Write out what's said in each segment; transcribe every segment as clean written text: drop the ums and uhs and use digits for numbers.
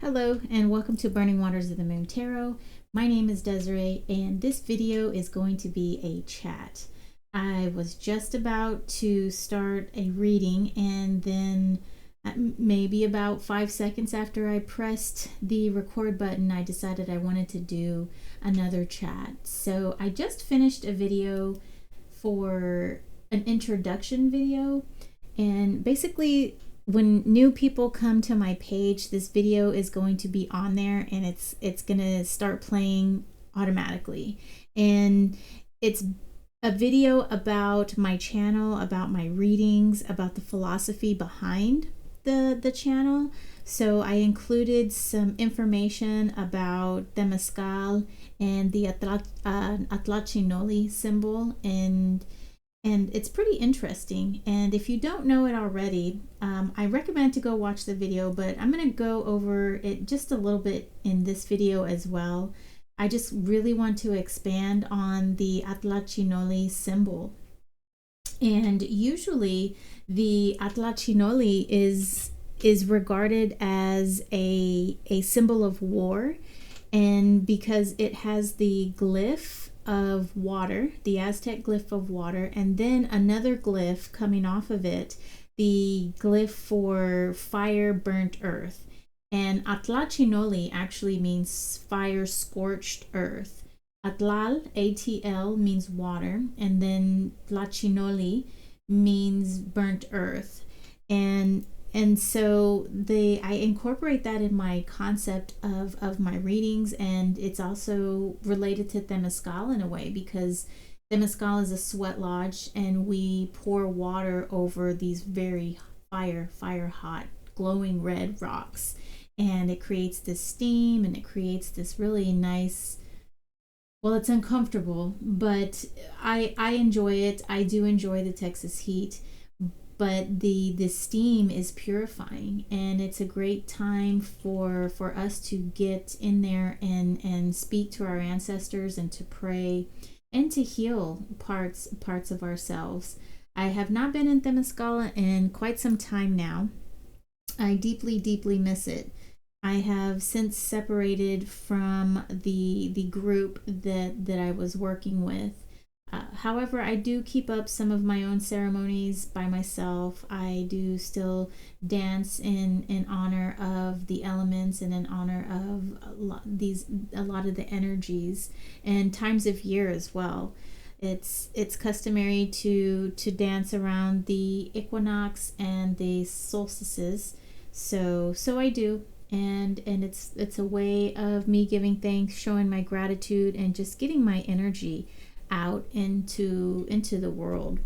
Hello and welcome to Burning Waters of the Moon Tarot. My name is Desiree and this video is going to be a chat. I was just about to start a reading and then maybe about 5 seconds after I pressed the record button, I decided I wanted to do another chat. So I just finished a video for an introduction video, and basically when new people come to my page, this video is going to be on there and it's gonna start playing automatically. And it's a video about my channel, about my readings, about the philosophy behind the channel. So I included some information about Temazcal and the tlichinolli symbol, and it's pretty interesting. And if you don't know it already, I recommend to go watch the video, but I'm going to go over it just a little bit in this video as well. I just really want to expand on the tlichinolli symbol. And usually the tlichinolli is regarded as a symbol of war, and because it has the glyph of water, the Aztec glyph of water, and then another glyph coming off of it, the glyph for fire burnt earth. And tlichinolli actually means fire scorched earth. Atlal, A-T-L, means water, and then tlichinolli means burnt earth. And so I incorporate that in my concept of my readings, and it's also related to Temazcal in a way, because Temazcal is a sweat lodge and we pour water over these very fire hot glowing red rocks, and it creates this steam and it creates this really nice, well, it's uncomfortable, but I enjoy it. I do enjoy the Texas heat, but the steam is purifying, and it's a great time for us to get in there and speak to our ancestors and to pray and to heal parts of ourselves. I have not been in Temazcal in quite some time now. I deeply miss it. I have since separated from the group that I was working with. However, I do keep up some of my own ceremonies by myself. I do still dance in honor of the elements and in honor of a lot of the energies and times of year as well. It's customary to dance around the equinox and the solstices. So I do. And it's a way of me giving thanks, showing my gratitude, and just getting my energy out into the world.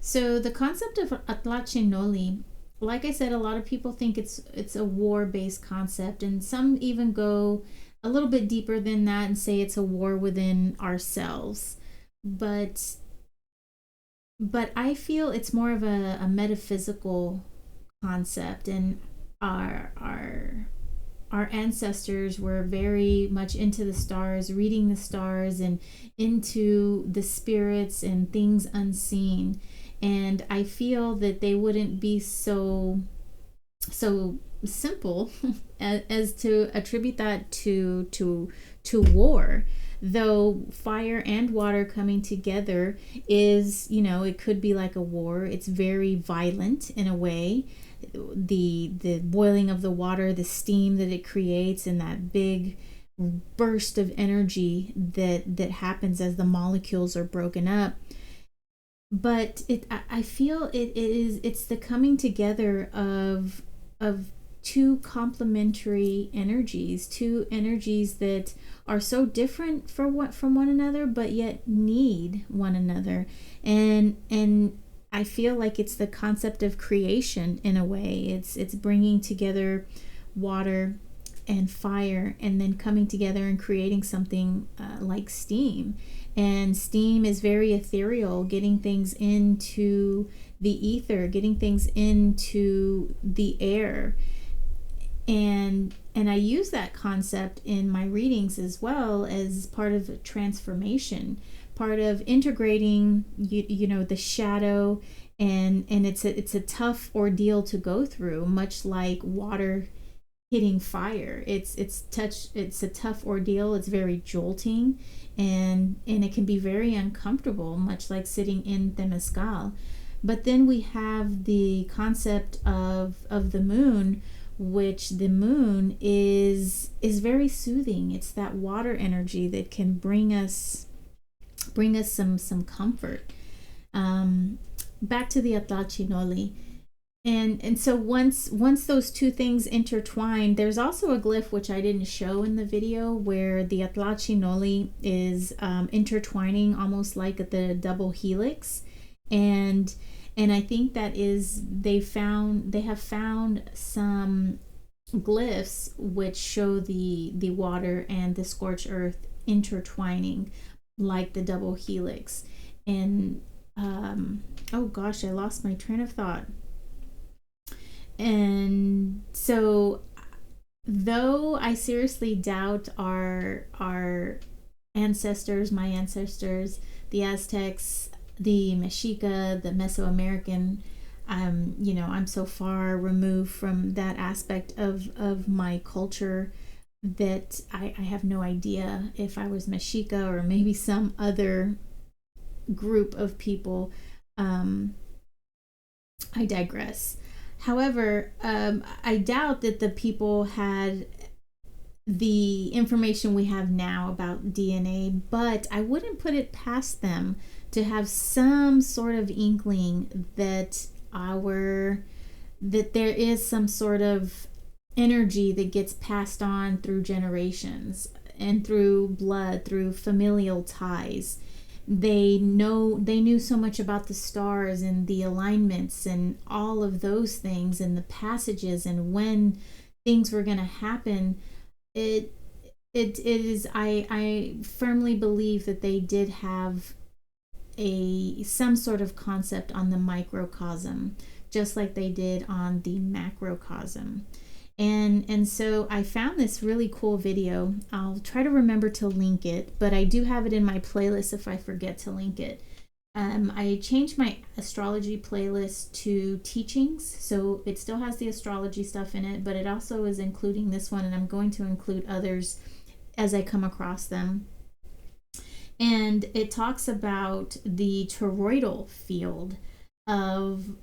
So the concept of tlichinolli, like I said, a lot of people think it's a war-based concept, and some even go a little bit deeper than that and say it's a war within ourselves. But I feel it's more of a metaphysical concept, and our ancestors were very much into the stars, reading the stars, and into the spirits and things unseen. And I feel that they wouldn't be so simple as to attribute that to war. Though fire and water coming together is, it could be like a war. It's very violent in a way. The boiling of the water, the steam that it creates, and that big burst of energy that happens as the molecules are broken up. But I feel it's the coming together of two complementary energies, two energies that are so different from one another, but yet need one another. And I feel like it's the concept of creation in a way. It's bringing together water and fire, and then coming together and creating something like steam. And steam is very ethereal, getting things into the ether, getting things into the air. And I use that concept in my readings as well, as part of transformation, part of integrating the shadow, and it's a tough ordeal to go through, much like water hitting fire. It's a tough ordeal. It's very jolting, and it can be very uncomfortable, much like sitting in Temescal. But then we have the concept of the moon, which the moon is very soothing. It's that water energy that can bring us some comfort. Back to the tlichinolli. And so once those two things intertwine, there's also a glyph which I didn't show in the video where the tlichinolli is intertwining almost like the double helix, and I think that is they have found some glyphs which show the water and the scorched earth intertwining like the double helix. And oh gosh, I lost my train of thought. And so, though I seriously doubt our ancestors, my ancestors, the Aztecs, the Mexica, the Mesoamerican, I'm so far removed from that aspect of my culture that I have no idea if I was Mexica or maybe some other group of people. I digress. However, I doubt that the people had the information we have now about DNA, but I wouldn't put it past them to have some sort of inkling that there is some sort of energy that gets passed on through generations and through blood, through familial ties. They knew so much about the stars and the alignments and all of those things and the passages and when things were going to happen. It is I firmly believe that they did have some sort of concept on the microcosm, just like they did on the macrocosm. And so I found this really cool video. I'll try to remember to link it, but I do have it in my playlist if I forget to link it. I changed my astrology playlist to teachings, so it still has the astrology stuff in it, but it also is including this one, and I'm going to include others as I come across them. And it talks about the toroidal field of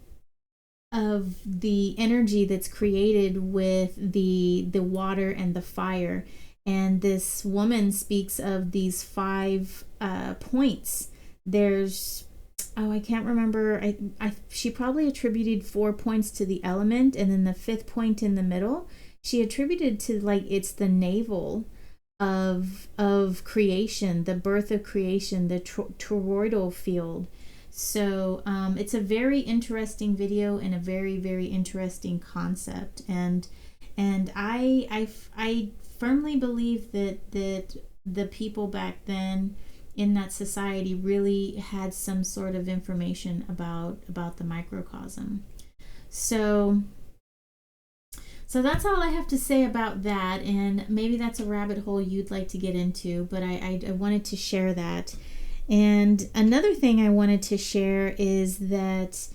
the energy that's created with the water and the fire. And this woman speaks of these 5 points. There's I can't remember. She probably attributed 4 points to the element, and then the 5th point in the middle she attributed to like it's the navel of creation, the birth of creation, the toroidal field. So it's a very interesting video and a very, very interesting concept, and I firmly believe that the people back then in that society really had some sort of information about the microcosm. So that's all I have to say about that, and maybe that's a rabbit hole you'd like to get into, but I wanted to share that. And another thing I wanted to share is that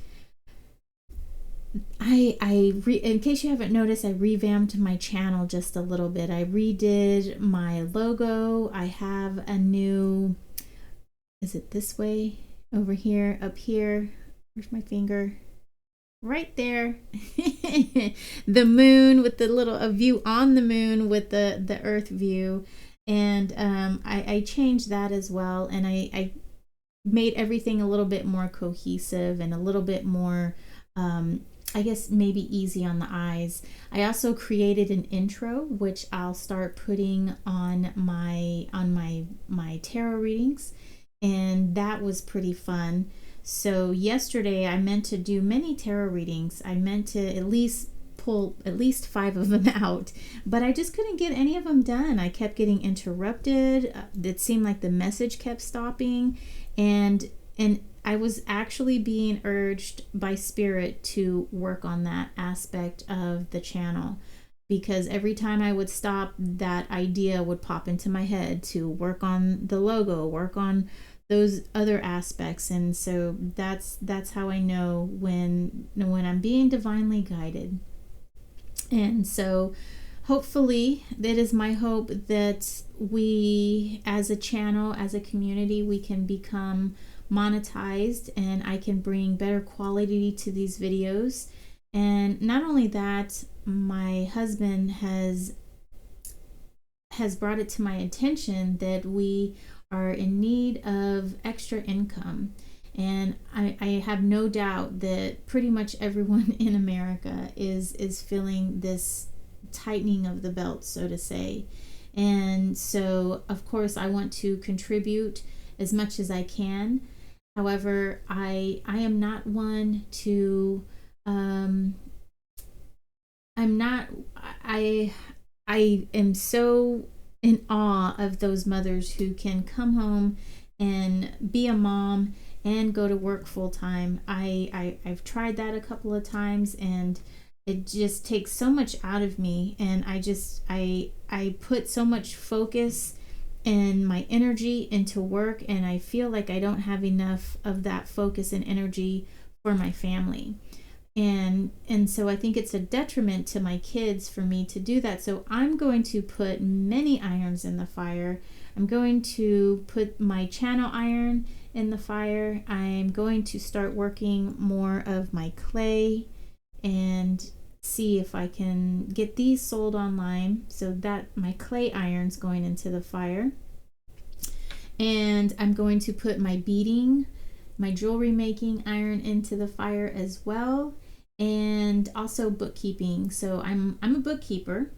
in case you haven't noticed, I revamped my channel just a little bit. I redid my logo. I have a new, is it this way? Over here, up here. Where's my finger? Right there. The moon with a view on the moon with the earth view. And I changed that as well, and I made everything a little bit more cohesive and a little bit more I guess maybe easy on the eyes. I also created an intro which I'll start putting on my tarot readings, and that was pretty fun. So yesterday I meant to do many tarot readings. I meant to at least pull at least 5 of them out, but I just couldn't get any of them done. I kept getting interrupted. It seemed like the message kept stopping, and I was actually being urged by spirit to work on that aspect of the channel, because every time I would stop, that idea would pop into my head to work on the logo, work on those other aspects. And so that's how I know when I'm being divinely guided. And so hopefully, that is my hope that we, as a channel, as a community, we can become monetized and I can bring better quality to these videos. And not only that, my husband has brought it to my attention that we are in need of extra income. And I have no doubt that pretty much everyone in America is feeling this tightening of the belt, so to say. And so, of course, I want to contribute as much as I can. However, I am not one to I am so in awe of those mothers who can come home and be a mom and go to work full time. I've tried that a couple of times and it just takes so much out of me, and I put so much focus and my energy into work, and I feel like I don't have enough of that focus and energy for my family. And so I think it's a detriment to my kids for me to do that. So I'm going to put many irons in the fire. I'm going to put my channel iron in the fire. I'm going to start working more of my clay and see if I can get these sold online. So that my clay iron's going into the fire. And I'm going to put my beading, my jewelry making iron into the fire as well. And also bookkeeping. So I'm a bookkeeper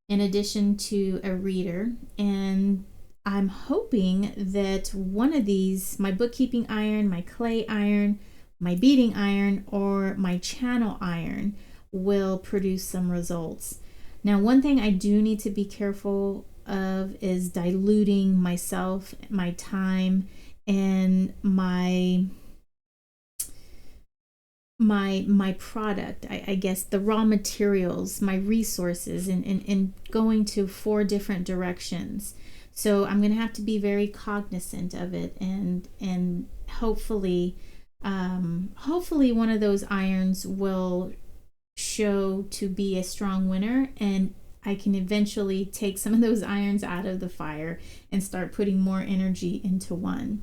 in addition to a reader, and I'm hoping that one of these, my bookkeeping iron, my clay iron, my beading iron, or my channel iron, will produce some results. Now, one thing I do need to be careful of is diluting myself, my time, and my product, I guess the raw materials, my resources, and going to 4 different directions. So I'm going to have to be very cognizant of it, and hopefully one of those irons will show to be a strong winner, and I can eventually take some of those irons out of the fire and start putting more energy into one.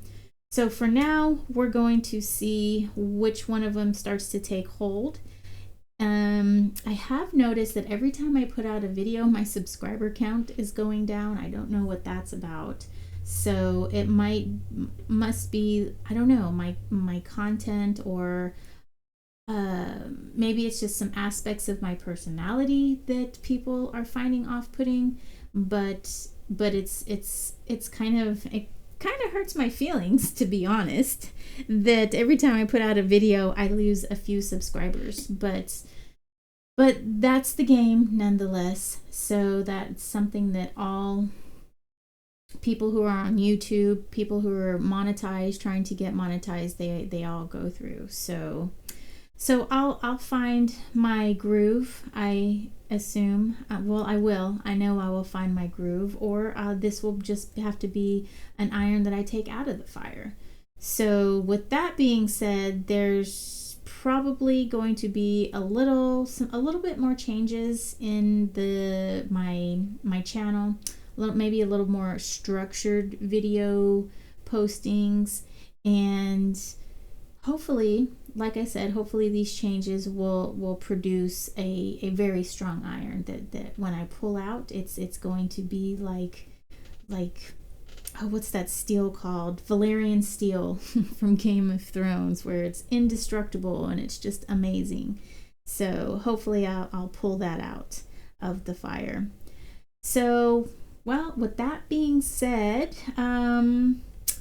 So for now, we're going to see which one of them starts to take hold. I have noticed that every time I put out a video, my subscriber count is going down. I don't know what that's about. So it must be, I don't know, my content, or maybe it's just some aspects of my personality that people are finding off-putting. But it's kind of hurts my feelings, to be honest, that every time I put out a video I lose a few subscribers, but that's the game nonetheless. So that's something that all people who are on YouTube, people who are monetized, trying to get monetized, they all go through. So I'll find my groove, I assume. Well, I will. I know I will find my groove, or this will just have to be an iron that I take out of the fire. So with that being said, there's probably going to be a little bit more changes in my channel, maybe a little more structured video postings, and hopefully, like I said, hopefully these changes will produce a very strong iron that when I pull out, it's going to be like oh, what's that steel called? Valerian steel from Game of Thrones, where it's indestructible and it's just amazing. So hopefully I'll pull that out of the fire. So, well, with that being said,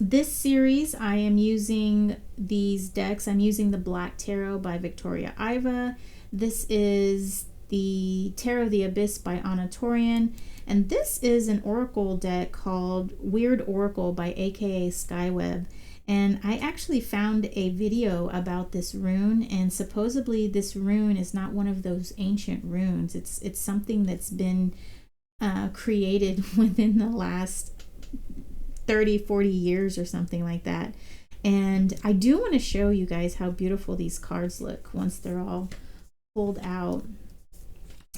this series, I am using these decks. I'm using the Black Tarot by Victoria Iva. This is the Tarot of the Abyss by Tourian. And this is an oracle deck called Wyrd Oracle by A.K.A. Skyweb. And I actually found a video about this rune, and supposedly this rune is not one of those ancient runes. It's something that's been created within the last 30-40 years or something like that. And I do want to show you guys how beautiful these cards look once they're all pulled out,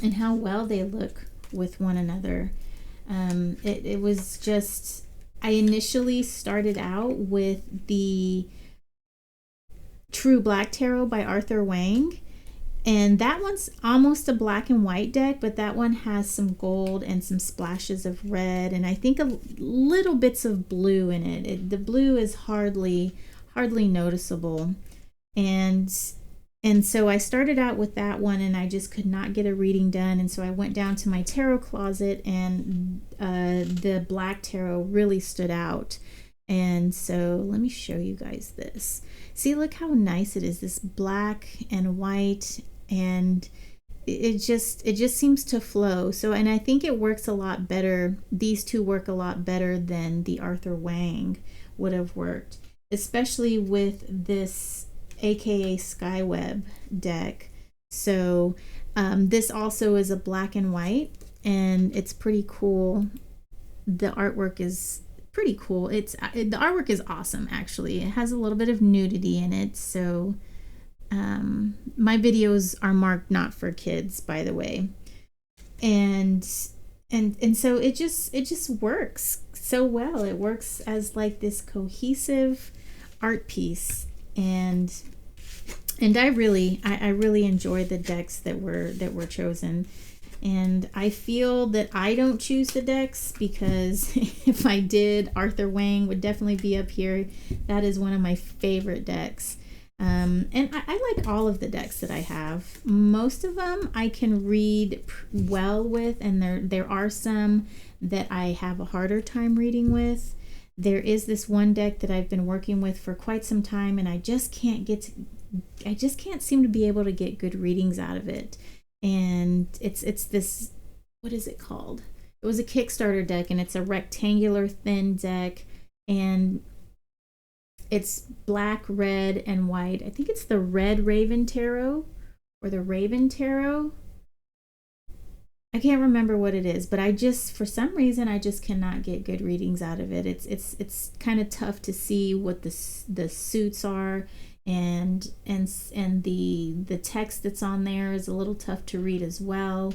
and how well they look with one another. It was just, I initially started out with the True Black Tarot by Arthur Wang, and that one's almost a black and white deck, but that one has some gold and some splashes of red, and I think a little bits of blue in it. The blue is hardly noticeable. And so I started out with that one, and I just could not get a reading done, and so I went down to my tarot closet, and the black tarot really stood out. And so let me show you guys this. See, look how nice it is, this black and white, and it just seems to flow. So, and I think it works a lot better. These two work a lot better than the Arthur Wang would have worked, especially with this A.K.A. Skyweb deck. So this also is a black and white, and it's pretty cool. The artwork is pretty cool. The artwork is awesome, actually. It has a little bit of nudity in it, so my videos are marked not for kids, by the way. And so it just works so well. It works as like this cohesive art piece, and I really enjoy the decks that were chosen. And I feel that I don't choose the decks, because if I did, Arthur Wang would definitely be up here. That is one of my favorite decks. And I like all of the decks that I have. Most of them I can read well with, and there are some that I have a harder time reading with. There is this one deck that I've been working with for quite some time, and I just can't seem to be able to get good readings out of it. And it's this, what is it called? It was a Kickstarter deck, and it's a rectangular thin deck, and it's black, red, and white. I think it's the Red Raven Tarot or the Raven Tarot. I can't remember what it is, but for some reason, I just cannot get good readings out of it. It's kind of tough to see what the suits are, and the text that's on there is a little tough to read as well.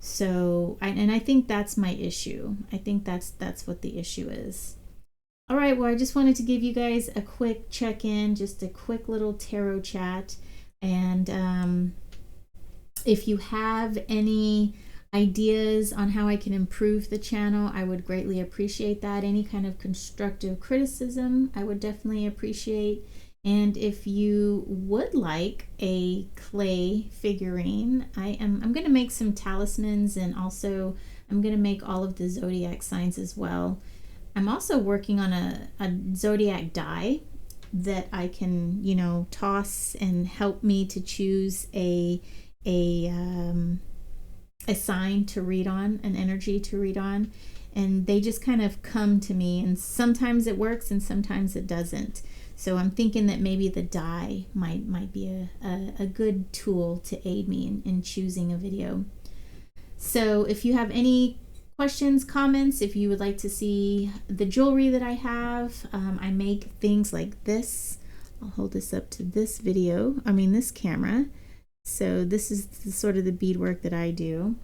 So I think that's my issue. I think that's what the issue is. All right, well, I just wanted to give you guys a quick check-in, just a quick little tarot chat. And if you have any ideas on how I can improve the channel, I would greatly appreciate that. Any kind of constructive criticism, I would definitely appreciate. And if you would like a clay figurine, I'm going to make some talismans, and also I'm going to make all of the zodiac signs as well. I'm also working on a zodiac die that I can, toss and help me to choose a sign to read on, an energy to read on. And they just kind of come to me, and sometimes it works and sometimes it doesn't. So I'm thinking that maybe the die might be a good tool to aid me in choosing a video. So if you have any questions, comments, if you would like to see the jewelry that I have, I make things like this. I'll hold this up to this camera. So this is sort of the beadwork that I do.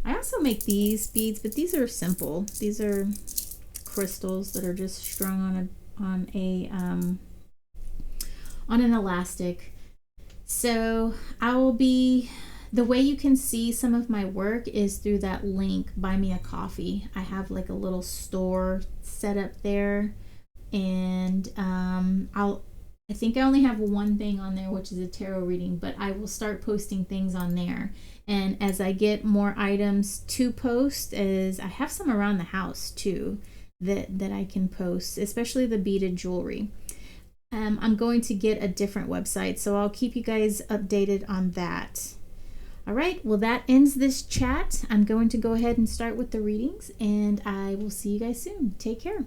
I also make these beads, but these are simple. These are crystals that are just strung on an elastic. So the way you can see some of my work is through that link, Buy Me a Coffee. I have like a little store set up there, and I think I only have one thing on there, which is a tarot reading, but I will start posting things on there. And as I get more items to post, as I have some around the house too that I can post, especially the beaded jewelry. I'm going to get a different website, so I'll keep you guys updated on that. All right, well, that ends this chat. I'm going to go ahead and start with the readings, and I will see you guys soon. Take care.